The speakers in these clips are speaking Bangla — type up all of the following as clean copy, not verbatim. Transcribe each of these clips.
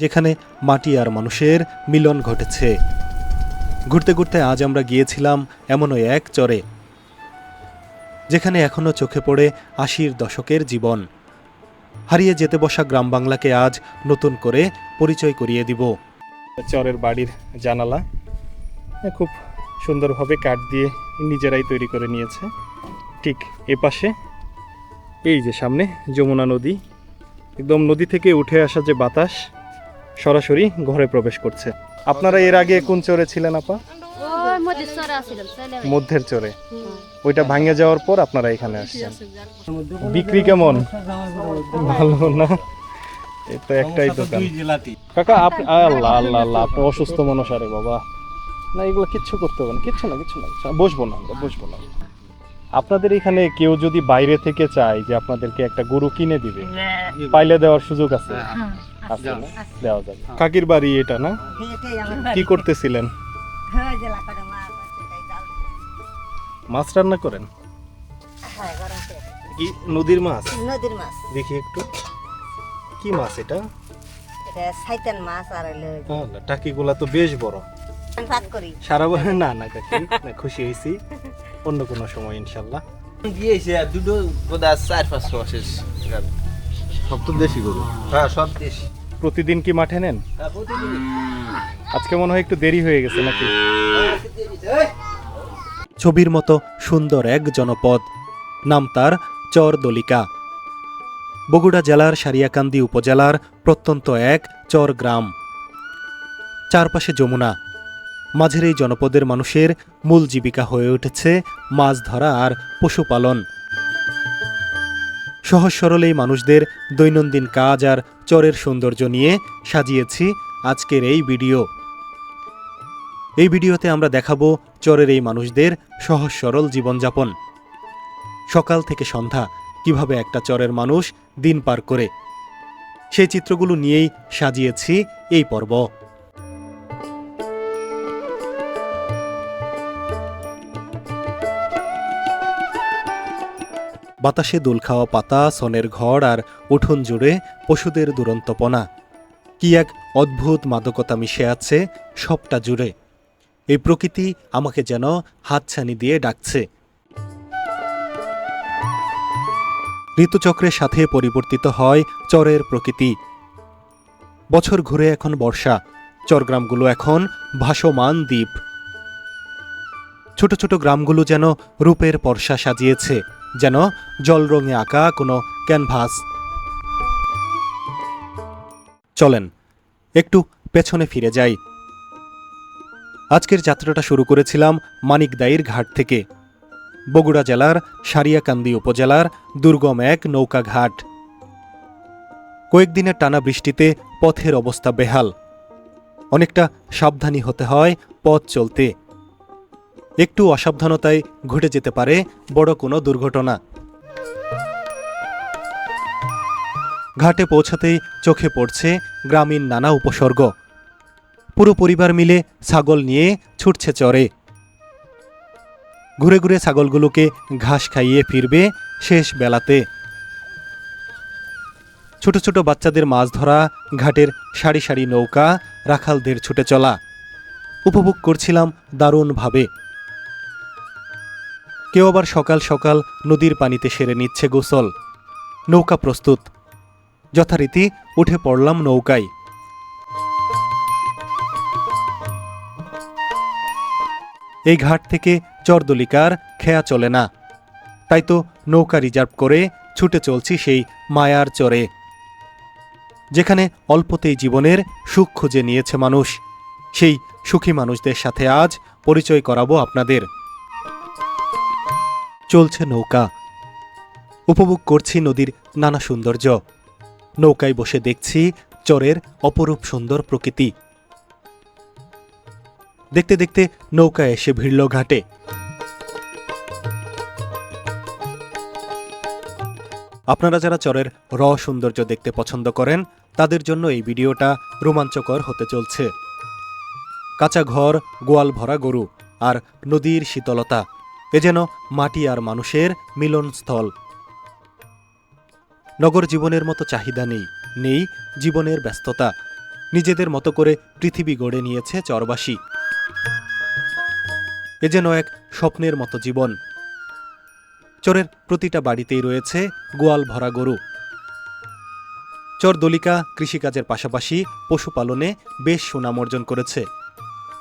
যেখানে মাটি আর মানুষের মিলন ঘটেছে। ঘুরতে ঘুরতে আজ আমরা গিয়েছিলাম এমনই এক চরে, যেখানে এখনও চোখে পড়ে ৮০-র দশকের জীবন। হারিয়ে যেতে বসা গ্রাম বাংলাকে আজ নতুন করে পরিচয় করিয়ে দিব। চরের বাড়ির জানালা খুব সুন্দরভাবে কাঠ দিয়ে নিজেরাই তৈরি করে নিয়েছে। ঠিক এপাশে এই যে সামনে যমুনা নদী, একদম নদী থেকে উঠে আসা যে বাতাস সরাসরি ঘরে প্রবেশ করছে। আপনারা এর আগে কোন চরে ছিলেন আপা? মধ্যের চরে। ওইটা ভাঙে যাওয়ার পর আপনারা এখানে আসছেন। বিক্রি কেমন? ভালো না? এটা একটাই দোকান। কাকা আল্লাহ আল্লাহ আল্লাহ, আপনি অসুস্থ মানুষ। আরে বাবা, না এগুলো কিচ্ছু করতে হবে না, কিচ্ছু না কিচ্ছু না, বসবো না, আমরা বসবো না। আপনাদের এখানে কেউ যদি বাইরে থেকে চায় যে আপনাদেরকে একটা গরু কিনে দিবে, পাইলে দেওয়ার সুযোগ আছে? আছে না? দেওয়া যাবে। কাকির বাড়ি এটা না? কি করতেছিলেন? মাছ রান্না করেন? কি নদীর মাছ? নদীর মাছ। দেখি একটু, কি মাছ এটা? এটা সাইতান মাছ। আর টাকিগুলা তো বেশ বড়। ভাত করি সারা না না কাকি, না খুশি হয়েছি। অন্য কোনো সময় ইনশাল্লাহ। গিয়েছে দুটো বোধহয় ৪-৫০০ শেষ। সব তো দেশি গরু। হ্যাঁ, সব দেশি। প্রতিদিন কি মাঠে নেন? আজকে মনে হয় একটু দেরি হয়ে গেছে নাকি? ছবির মতো সুন্দর এক জনপদ, নাম তার চরদলিকা। বগুড়া জেলার সারিয়াকান্দি উপজেলার প্রত্যন্ত এক চর গ্রাম। চারপাশে যমুনা। মাঝের এই জনপদের মানুষের মূল জীবিকা হয়ে উঠেছে মাছ ধরা আর পশুপালন। সহজ সরল এই মানুষদের দৈনন্দিন কাজ আর চরের সৌন্দর্য নিয়ে সাজিয়েছি আজকের এই ভিডিও। এই ভিডিওতে আমরা দেখাবো চরের এই মানুষদের সহজ সরল জীবনযাপন। সকাল থেকে সন্ধ্যা কিভাবে একটা চরের মানুষ দিন পার করে, সেই চিত্রগুলো নিয়েই সাজিয়েছি এই পর্ব। বাতাসে দোল খাওয়া পাতা, সনের ঘর আর উঠোন জুড়ে পশুদের দুরন্তপনা। কি এক অদ্ভুত মাদকতা মিশে আছে সবটা জুড়ে। এই প্রকৃতি আমাকে যেন হাতছানি দিয়ে ডাকছে। ঋতুচক্রের সাথে পরিবর্তিত হয় চরের প্রকৃতি। বছর ঘুরে এখন বর্ষা, চরগ্রামগুলো এখন ভাসমান দ্বীপ। ছোট ছোট গ্রামগুলো যেন রূপের পরশা সাজিয়েছে, যেন জলরঙে আঁকা কোনো ক্যানভাস। চলেন একটু পেছনে ফিরে যাই। আজকের যাত্রাটা শুরু করেছিলাম মানিকদাইর ঘাট থেকে, বগুড়া জেলার সারিয়াকান্দি উপজেলার দুর্গম এক নৌকা ঘাট। কয়েকদিনের টানা বৃষ্টিতে পথের অবস্থা বেহাল। অনেকটা সাবধানী হতে হয় পথ চলতে। একটু অসাবধানতায় ঘটে যেতে পারে বড় কোনো দুর্ঘটনা। ঘাটে পৌঁছাতেই চোখে পড়ছে গ্রামীণ নানা উপসর্গ। পুরো পরিবার মিলে ছাগল নিয়ে ছুটছে চরে। ঘুরে ঘুরে ছাগলগুলোকে ঘাস খাইয়ে ফিরবে শেষ বেলাতে। ছোট ছোট বাচ্চাদের মাছ ধরা, ঘাটের সারি সারি নৌকা, রাখালদের ছুটে চলা উপভোগ করছিলাম দারুণভাবে। কেউ আবার সকাল সকাল নদীর পানিতে সেরে নিচ্ছে গোসল। নৌকা প্রস্তুত, যথারীতি উঠে পড়লাম নৌকায়। এই ঘাট থেকে চরদলিকার খেয়া চলে না, তাই তো নৌকা রিজার্ভ করে ছুটে চলছি সেই মায়ার চরে, যেখানে অল্পতেই জীবনের সুখ খুঁজে নিয়েছে মানুষ। সেই সুখী মানুষদের সাথে আজ পরিচয় করাবো আপনাদের। চলছে নৌকা, উপভোগ করছি নদীর নানা সৌন্দর্য। নৌকায় বসে দেখছি চরের অপরূপ সুন্দর প্রকৃতি। দেখতে দেখতে নৌকা এসে ভিড়ল ঘাটে। আপনারা যারা চরের সৌন্দর্য দেখতে পছন্দ করেন, তাদের জন্য এই ভিডিওটা রোমাঞ্চকর হতে চলছে। কাঁচা ঘর, গোয়াল ভরা গরু আর নদীর শীতলতা, এ যেন মাটি আর মানুষের মিলনস্থল। নগর জীবনের মতো চাহিদা নেই, নেই জীবনের ব্যস্ততা। নিজেদের মতো করে পৃথিবী গড়ে নিয়েছে চরবাসী। এ যেন এক স্বপ্নের মতো জীবন। চরের প্রতিটা বাড়িতেই রয়েছে গোয়াল ভরা গরু। চর দলিকা কৃষিকাজের পাশাপাশি পশুপালনে বেশ সুনাম অর্জন করেছে।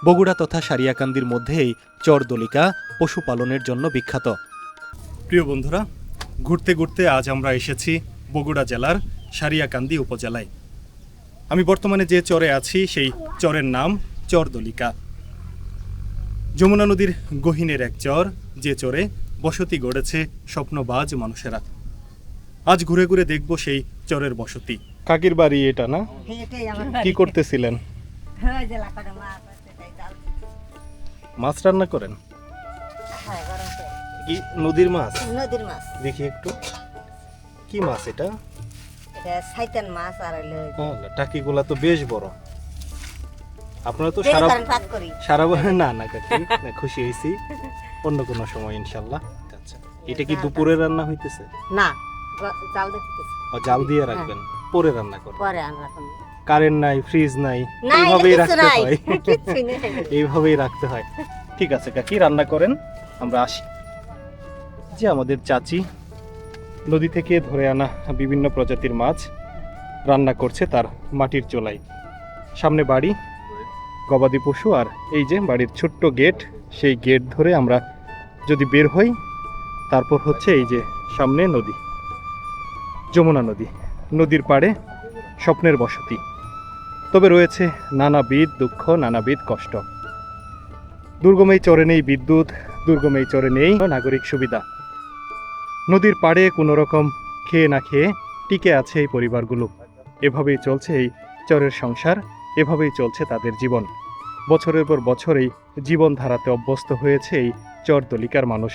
বগুড়া তথা সারিয়াকান্দির মধ্যেই চর দলিকা পশুপালনের জন্য বিখ্যাত। প্রিয় বন্ধুরা, ঘুরতে ঘুরতে আজ আমরা এসেছি বগুড়া জেলার সারিয়াকান্দি উপজেলায়। আমি বর্তমানে যে চরে আছি সেই চরের নাম চর দলিকা। যমুনা নদীর গহীনের এক চর, যে চরে বসতি গড়েছে স্বপ্নবাজ মানুষেরা। আজ ঘুরে ঘুরে দেখব সেই চরের বসতি। কাকির বাড়ি এটা না? এটাই আমার কি করতেছিলেন? ওই যে লাকড়ে মাছ আছে, এটাই জাল। মাছ রান্না করেন? হ্যাঁ, গরম করে। কি নদীর মাছ? নদীর মাছ। দেখি একটু, কি মাছ এটা? এটা সাইতেন মাছ আর হইলো ওই যে টাকিগুলা তো বেশ বড়। আপনারা তো দেরি সারা করেন, ভাত করি। সারা না না কাকি, না, খুশি হয়েছি। অন্য কোনো সময় ইনশাল্লাহ। আচ্ছা, এটা কি দুপুরে রান্না হইতেছে? না, জাল দিতেছি। ও, জাল দিয়ে রাখবেন, পরে রান্না করবেন। পরে আনরা কোন। কারেন্ট নাই, ফ্রিজ নাই, না, এইভাবেই কিছু রাখতে নাই। হয়। কিছুই নেই। এইভাবেই রাখতে হয়। ঠিক আছে কাকি, রান্না করেন, আমরা আসি। যে আমাদের চাচি নদী থেকে ধরে আনা বিভিন্ন প্রজাতির মাছ রান্না করছে তার মাটির চুলায়। সামনে বাড়ি, গবাদি পশু, আর এই যে বাড়ির ছোট্ট গেট, সেই গেট ধরে আমরা যদি বের হই, তারপর হচ্ছে এই যে সামনে নদী, যমুনা নদী। নদীর পাড়ে স্বপ্নের বসতি। তবে রয়েছে নানাবিধ দুঃখ, নানাবিধ কষ্ট। দুর্গম এই চরে নেই বিদ্যুৎ, দুর্গম এই চরে নেই নাগরিক সুবিধা। নদীর পাড়ে কোনো রকম খেয়ে না খেয়ে টিকে আছে এই পরিবারগুলো। এভাবেই চলছে এই চরের সংসার, এভাবেই চলছে তাদের জীবন। বছরের পর বছর এই জীবনধারাতে অভ্যস্ত হয়েছে এই চর দলিকার মানুষ।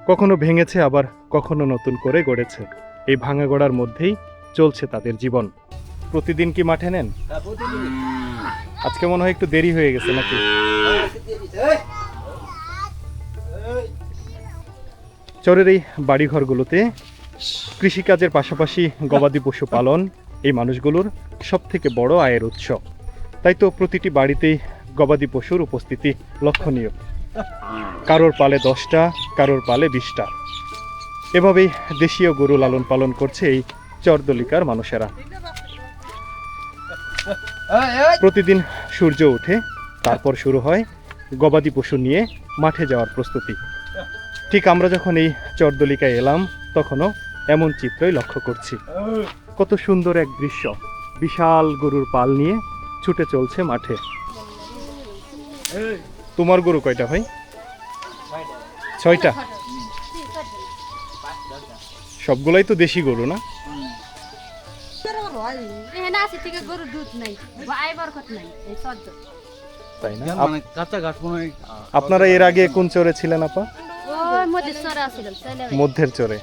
কখনো ভেঙেছে, আবার কখনো নতুন করে গড়েছে। এই ভাঙা গড়ার মধ্যেই চলছে তাদের জীবন। প্রতিদিন কি মাঠে নেন? আজকে মনে হয় একটু দেরি হয়ে গেছে নাকি? চরের এই বাড়িঘরগুলোতে কৃষিকাজের পাশাপাশি গবাদি পশু পালন এই মানুষগুলোর সব থেকে বড় আয়ের উৎস। তাই তো প্রতিটি বাড়িতেই গবাদি পশুর উপস্থিতি লক্ষণীয়। কারোর পালে 10টা, কারোর পালে 20টা। এভাবেই দেশীয় গরু লালন পালন করছে এই চরদলিকার মানুষেরা। প্রতিদিন সূর্য ওঠে, তারপর শুরু হয় গবাদি পশু নিয়ে মাঠে যাওয়ার প্রস্তুতি। ঠিক আমরা যখন এই চরদলিকায় এলাম, তখনও এমন চিত্রই লক্ষ্য করছি। কত সুন্দর এক দৃশ্য, বিশাল গরুর পাল নিয়ে ছুটে চলছে মাঠে। তোমার গরু কয়টা ভাই? 6টা। সবগুলাই তো দেশি গরু না? তাই না? আপনারা এর আগে কোন চরে ছিলেন আপা? মধ্যের চরে।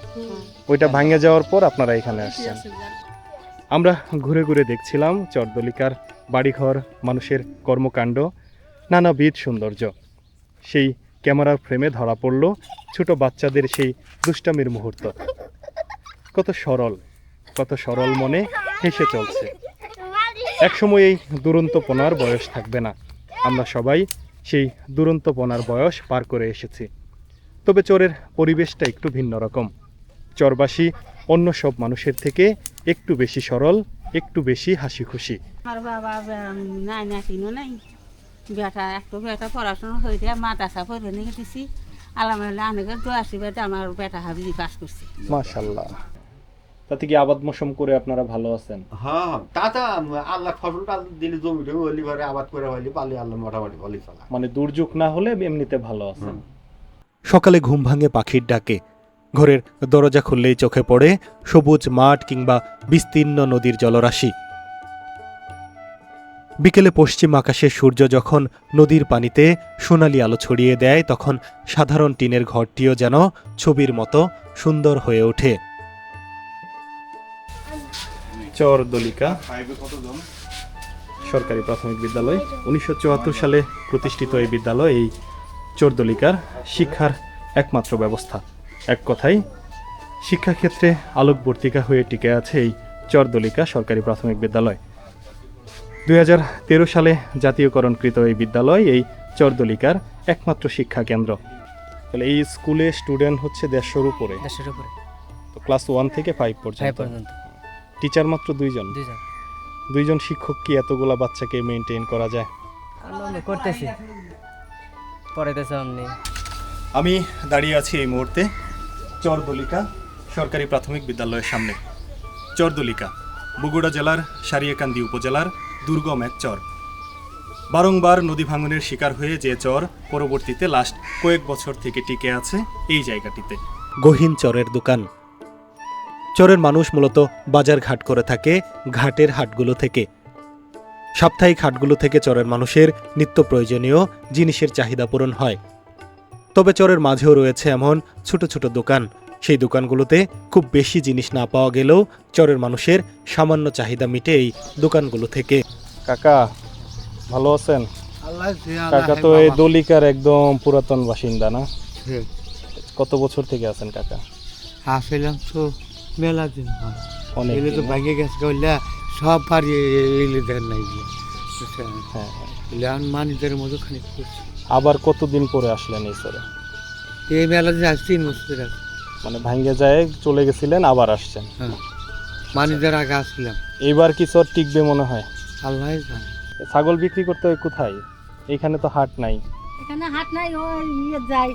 ওইটা ভাঙে যাওয়ার পর আপনারা এখানে আসছেন। আমরা ঘুরে ঘুরে দেখছিলাম চরদলিকার বাড়িঘর, মানুষের কর্মকাণ্ড, নানাবিধ সৌন্দর্য। সেই ক্যামেরার ফ্রেমে ধরা পড়ল ছোট বাচ্চাদের সেই দুষ্টামির মুহূর্ত। কত সরল মনে হেসে চলছে। একসময় এই দুরন্তপনার বয়স থাকবে না। আমরা সবাই সেই দুরন্তপনার বয়স পার করে এসেছি। তবে চরের পরিবেশটা একটু ভিন্ন রকম। চরবাসী অন্য সব মানুষের থেকে একটু বেশি সরল, একটু বেশি হাসি খুশি। আমার বাবা নাই না কিনো নাই, বেটা পড়াশোনা হয়ে যায়, মাদ্রাসা পড়ে নিয়ে গেছি। আলহামদুলিল্লাহ অনেকের তো আশীর্বাদে আমার বেটা হাবি পাস করছে। মাশাআল্লাহ। তাতে কি আবাদ মৌসুম করে আপনারা ভালো আছেন? হ্যাঁ, তা আল্লাহ ফসলটা দিলে জমিতে হইলি ঘরে আবাদ করে হইলি পালি আল্লাহ মোটামুটি ভালোই চলা। মানে দুর্যোগ না হলে এমনিতে ভালো আছেন। সকালে ঘুম ভাঙে পাখির ডাকে। ঘরের দরজা খুললেই চোখে পড়ে সবুজ মাঠ কিংবা বিস্তীর্ণ নদীর জলরাশি। বিকেলে পশ্চিম আকাশে সূর্য যখন নদীর পানিতে সোনালি আলো ছড়িয়ে দেয়, তখন সাধারণ টিনের ঘরটিও যেন ছবির মতো সুন্দর হয়ে ওঠে। চরদলিকা সরকারি প্রাথমিক বিদ্যালয়, 1974 সালে প্রতিষ্ঠিত এই বিদ্যালয় এই চরদলিকার শিক্ষার একমাত্র ব্যবস্থা। এক কথায় শিক্ষাক্ষেত্রে আলোকবর্তিকা হয়ে টিকে আছে এই চরদলিকা সরকারি প্রাথমিক বিদ্যালয়। 2013 সালে জাতীয়করণকৃত এই বিদ্যালয় এই চরদলিকার একমাত্র শিক্ষা কেন্দ্র। তাহলে এই স্কুলে স্টুডেন্ট হচ্ছে 150-র উপরে, 100-এর উপরে তো ক্লাস 1 থেকে 5 5 পর্যন্ত। পর্যন্ত টিচার মাত্র 2 জন। 2 জন। 2 জন শিক্ষক কি এতগুলা বাচ্চাকে মেনটেন করা যায়? আমরা করতেছি, পড়াইতেছে অমনি। আমি দাঁড়িয়ে আছি এই মুহূর্তে চরদলিকা সরকারি প্রাথমিক বিদ্যালয়ের সামনে। চরদলিকা বগুড়া জেলার সারিয়াকান্দি উপজেলার দুর্গম এক চর। বারংবার নদী ভাঙনের শিকার হয়ে যে চর পরবর্তীতে লাস্ট কয়েক বছর থেকে টিকে আছে এই জায়গাটিতে। গহীন চরের দোকান। চরের মানুষ মূলত বাজার ঘাট করে থাকে ঘাটের হাটগুলো থেকে। সাপ্তাহিক হাটগুলো থেকে চরের মানুষের নিত্য প্রয়োজনীয় জিনিসের চাহিদা পূরণ হয়। তবে চরের মাঝেও রয়েছে এমন ছোট ছোট দোকান, সেই দোকানগুলোতে খুব বেশি জিনিস না পাওয়া গেলেও চরের মানুষের সামান্য চাহিদা মিটে এই দোকানগুলো থেকে। কাকা ভালো আছেন? কাকা তো এই দলিকার একদম পুরাতন বাসিন্দা না? কত বছর থেকে আছেন কাকা? আসলাম তো মেলা দিন হয়, অনেক এগুলো তো দিন, না? ভাঙে গেছে কইলা সব বাড়ি এগুলো দেন নাই হ্যাঁ, হ্যাঁ। মানুষদের মতো খানিক করছি। আবার কতদিন পরে আসলেন এই চরে? এই মেলা দিন আজ 3 বছর আছে। মানে ভাঙ্গে যায় চলে গেছিলেন, আবার আসছেন। হ্যাঁ, মানুষদের আগে আসছিলাম। এইবার কি চর টিকবে মনে হয়? আল্লাহ জানে। ছাগল বিক্রি করতে হয় কোথায়? এইখানে তো হাট নাই। এখানে হাট নাই, ওই ইয়ে যায়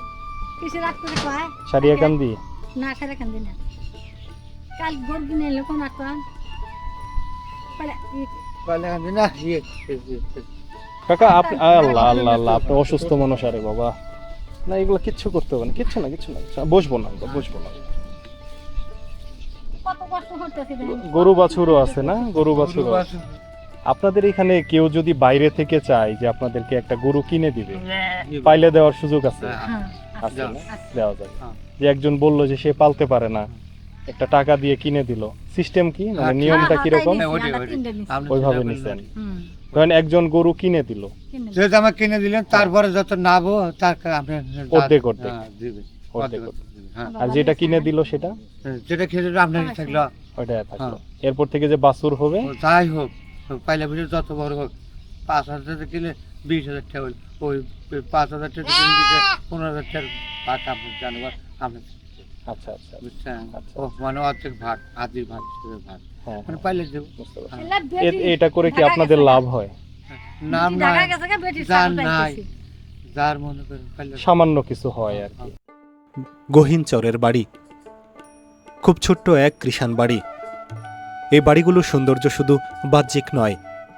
কিসে রাখতে কয় সারিয়াকান্দি? না সারা কান্দি না, কাল গরু কিনে এলো কোন আসতাম না কাকা আপনি আল্লাহ আল্লাহ আল্লাহ, আপনি অসুস্থ মানুষ। আরে বাবা, না এগুলো কিচ্ছু করতে হবে না, কিচ্ছু না কিচ্ছু না, বসবো না বসবো না। কত কষ্ট করতেছি গরু বাছুরও আছে না? গরু বাছুরও আপনাদের এখানে কেউ যদি বাইরে থেকে চায় যে আপনাদেরকে একটা গরু কিনে দিবে, পাইলে দেওয়ার সুযোগ আছে? আছে না? দেওয়া যায়। যে একজন বলল যে সে পালতে পারে না, একটা টাকা দিয়ে কিনে দিল, সিস্টেম কি, মানে নিয়মটা কিরকম? ওইভাবে নিছেন। ধরেন একজন গরু কিনে দিল, যেহেতু আমাকে কিনে দিলেন, তারপরে যত নাবো তার আপনি অর্ধেক অর্ধেক দিবেন। অর্ধেক অর্ধেক। হ্যাঁ, আর যেটা কিনে দিল সেটা যেটা খেয়ে আপনার থাকলো ওইটা থাকলো। এরপর থেকে যে বাছুর হবে, ও যাই হোক, পাইলে বুঝে যত বড় হোক, 5,000 কিনে 20,000 টাকা হইল, ওই 5,000 টাকা কিনে দিতে 15,000 টাকার ভাগ আপনি জানবার আপনি আচ্ছা আচ্ছা বুঝছেন। আচ্ছা। ও মানে অর্ধেক ভাগ, আদির ভাগ, হিসেবে ভাগ, হ্যাঁ, মানে পাইলে দেবো। বুঝতে পারছি। এটা করে কি আপনাদের লাভ হয়? নাম নাই, যার নাই, যার মনে করেন পাইলে সামান্য কিছু হয় আর কি। গহীন চরের বাড়ি, খুব ছোট্ট এক কৃষাণ বাড়ি। এই বাড়িগুলোর সৌন্দর্য শুধু বাহ্যিক নয়,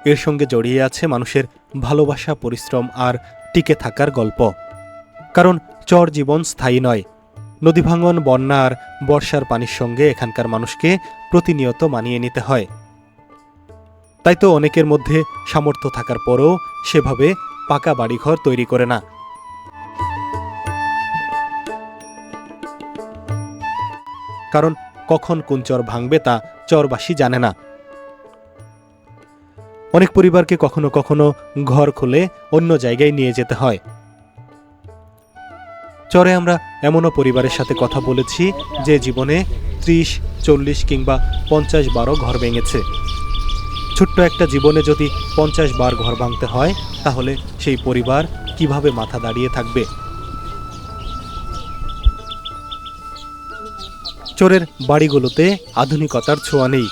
এর সঙ্গে জড়িয়ে আছে মানুষের ভালোবাসা, পরিশ্রম আর টিকে থাকার গল্প। কারণ চর জীবন স্থায়ী নয়। নদী ভাঙন, বন্যা আর বর্ষার পানির সঙ্গে এখানকার মানুষকে প্রতিনিয়ত মানিয়ে নিতে হয়। তাই তো অনেকের মধ্যে সামর্থ্য থাকার পরও সেভাবে পাকা বাড়িঘর তৈরি করে না। কারণ কখন কোন চর ভাঙবে তা চরবাসী জানে না। অনেক পরিবারকে কখনো কখনো ঘর খুলে অন্য জায়গায় নিয়ে যেতে হয়। চরে আমরা এমনও পরিবারের সাথে কথা বলেছি যে জীবনে 30, 40 কিংবা 50 বারও ঘর ভেঙেছে। ছোট্ট একটা জীবনে যদি 50 বার ঘর ভাঙতে হয়, তাহলে সেই পরিবার কিভাবে মাথা দাঁড়িয়ে থাকবে? চরের বাড়িগুলোতে আধুনিকতার ছোঁয়া নেই,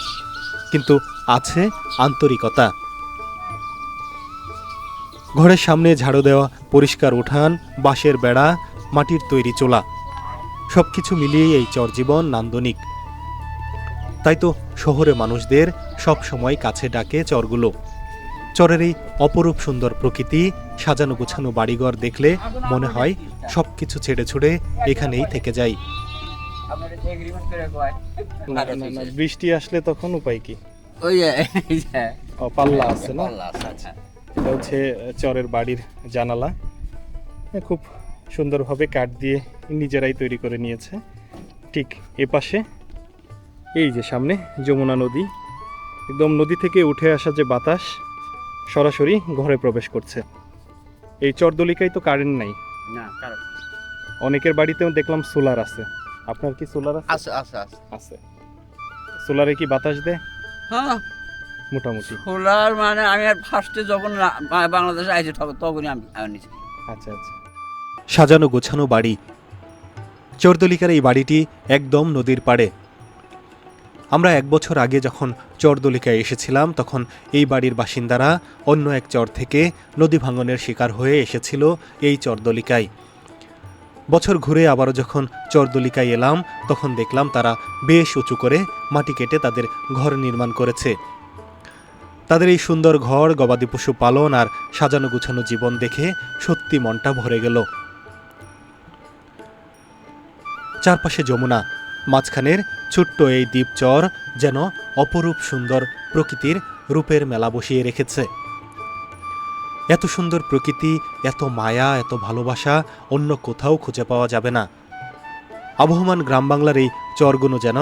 কিন্তু আছে আন্তরিকতা। ঘরের সামনে ঝাড়ু দেওয়া, পরিষ্কার উঠান, বাঁশের বেড়া, মাটির তৈরি চোলা, সবকিছু মিলিয়েই এই চর জীবন নান্দনিক। তাই তো শহরে মানুষদের সব সময় কাছে ডাকে চরগুলো। চরের এই অপরূপ সুন্দর প্রকৃতি, সাজানো গোছানো বাড়িঘর দেখলে মনে হয় সবকিছু ছেড়ে ছুড়ে এখানেই থেকে যাই। বৃষ্টি আসলে তখন উপায় কি? ওই পাল্লা আছে না? এটা হচ্ছে চরের বাড়ির জানালা, খুব সুন্দরভাবে কাঠ দিয়ে নিজেরাই তৈরি করে নিয়েছে। ঠিক এপাশে এই যে সামনে যমুনা নদী, একদম নদী থেকে উঠে আসা যে বাতাস সরাসরি ঘরে প্রবেশ করছে। এই চরদলিকায় তো কারেন্ট নাই, না কারণ অনেকের বাড়িতেও দেখলাম সোলার আছে। আপনার কি সোলার আছে? আছে আছে আছে। আছে। সোলারে কি বাতাস দেয়? হ্যাঁ, মোটামুটি? সোলার মানে আমি আর ফার্স্টে যখন বাংলাদেশে আইছি তখনই আমি নিয়েছি। আচ্ছা আচ্ছা। সাজানো গোছানো বাড়ি। চরদলিকার এই বাড়িটি একদম নদীর পাড়ে। আমরা 1 বছর আগে যখন চরদলিকায় এসেছিলাম তখন এই বাড়ির বাসিন্দারা অন্য এক চর থেকে নদী ভাঙনের শিকার হয়ে এসেছিল এই চরদলিকায়। বছর ঘুরে আবারও যখন চরদলিকায় এলাম তখন দেখলাম তারা বেশ উঁচু করে মাটি কেটে তাদের ঘর নির্মাণ করেছে। তাদের এই সুন্দর ঘর, গবাদি পশু পালন আর সাজানো গুছানো জীবন দেখে সত্যি মনটা ভরে গেল। চারপাশে যমুনা, মাঝখানের ছোট্ট এই দ্বীপচর যেন অপরূপ সুন্দর প্রকৃতির রূপের মেলা বসিয়ে রেখেছে। এত সুন্দর প্রকৃতি, এত মায়া, এত ভালোবাসা অন্য কোথাও খুঁজে পাওয়া যাবে না। আবহমান গ্রাম বাংলার এই চরগুলো যেন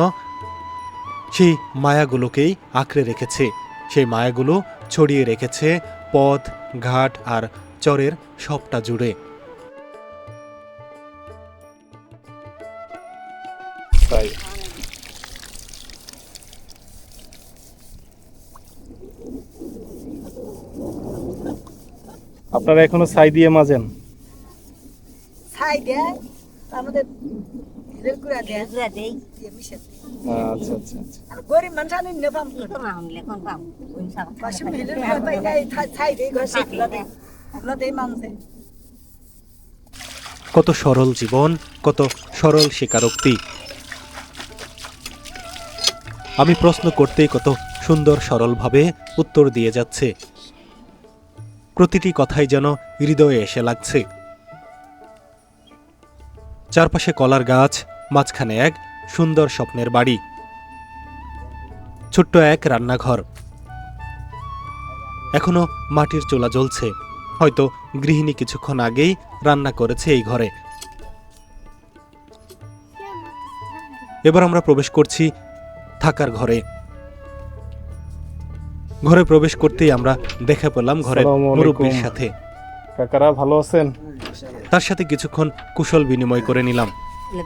সেই মায়াগুলোকেই আঁকড়ে রেখেছে। সেই মায়াগুলো ছড়িয়ে রেখেছে পথ, ঘাট আর চরের সবটা জুড়ে। তাই আপনারা এখনো ছাই দিয়ে মাজেন? ছাই দেয় আমাদের গুড়া দেয়, গুড়া দেই আচ্ছা আচ্ছা আচ্ছা। আর গরিব মানুষ আমি নেপাম তো না হলে কোন পাম কোন সাব কষ্ট মিলে পাই যাই ছাই দেই ঘর সাকলা দেই ওগুলো দেই মানুষে। কত সরল জীবন, কত সরল স্বীকারোক্তি। আমি প্রশ্ন করতেই কত সুন্দর সরলভাবে উত্তর দিয়ে যাচ্ছে। প্রতিটি কথাই যেন হৃদয়ে এসে লাগছে। চারপাশে কলার গাছ, মাঝখানে এক সুন্দর স্বপ্নের বাড়ি, ছোট্ট এক রান্নাঘর। এখনো মাটির চুলা জ্বলছে, হয়তো গৃহিণী কিছুক্ষণ আগেই রান্না করেছে এই ঘরে। এবার আমরা প্রবেশ করছি থাকার ঘরে। ঘরে প্রবেশ করতেই আমরা দেখা পেলাম ঘরের মুরব্বির সাথে। কাকারা ভালো আছেন? তার সাথে কিছুক্ষণ কুশল বিনিময় করে নিলাম।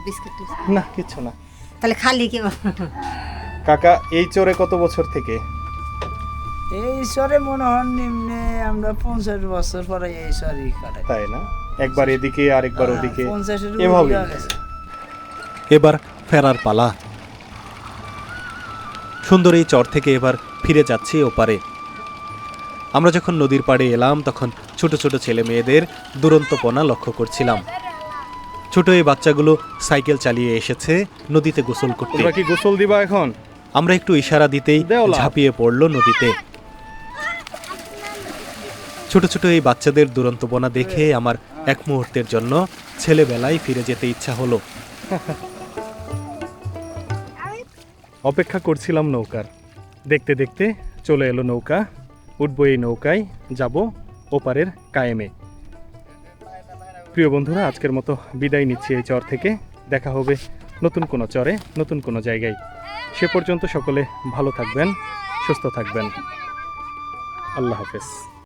বিস্কুট না কিছু না। তাহলে খালি কি কাকা এই চরে কত বছর থেকে? এই সরে মনে হন নিম্নে আমরা 50 বছর পরে এই সরি কাটাই। তাই না? একবার এদিকে আরেকবার ওদিকে 50 এভাবে। এবার ফেরার পালা। সুন্দর এই চর থেকে এবার ফিরে যাচ্ছি ওপারে। আমরা যখন নদীর পাড়ে এলাম তখন ছোট ছোট ছেলে মেয়েদের দুরন্তপনা লক্ষ্য করছিলাম। ছোট এই বাচ্চাগুলো সাইকেল চালিয়ে এসেছে নদীতে গোসল করতে। তোমরা কি গোসল দিবা এখন? আমরা একটু ইশারা দিতেই ঝাঁপিয়ে পড়ল নদীতে। ছোট ছোট এই বাচ্চাদের দুরন্তপনা দেখে আমার এক মুহূর্তের জন্য ছেলেবেলায় ফিরে যেতে ইচ্ছা হলো। অপেক্ষা করছিলাম নৌকার। দেখতে দেখতে চলে এলো নৌকা। উঠবো এই নৌকায়, যাব ওপারের কায়েমে। প্রিয় বন্ধুরা, আজকের মতো বিদায় নিচ্ছি এই চর থেকে। দেখা হবে নতুন কোনো চরে, নতুন কোনো জায়গায়। সে পর্যন্ত সকলে ভালো থাকবেন, সুস্থ থাকবেন। আল্লাহ হাফেজ।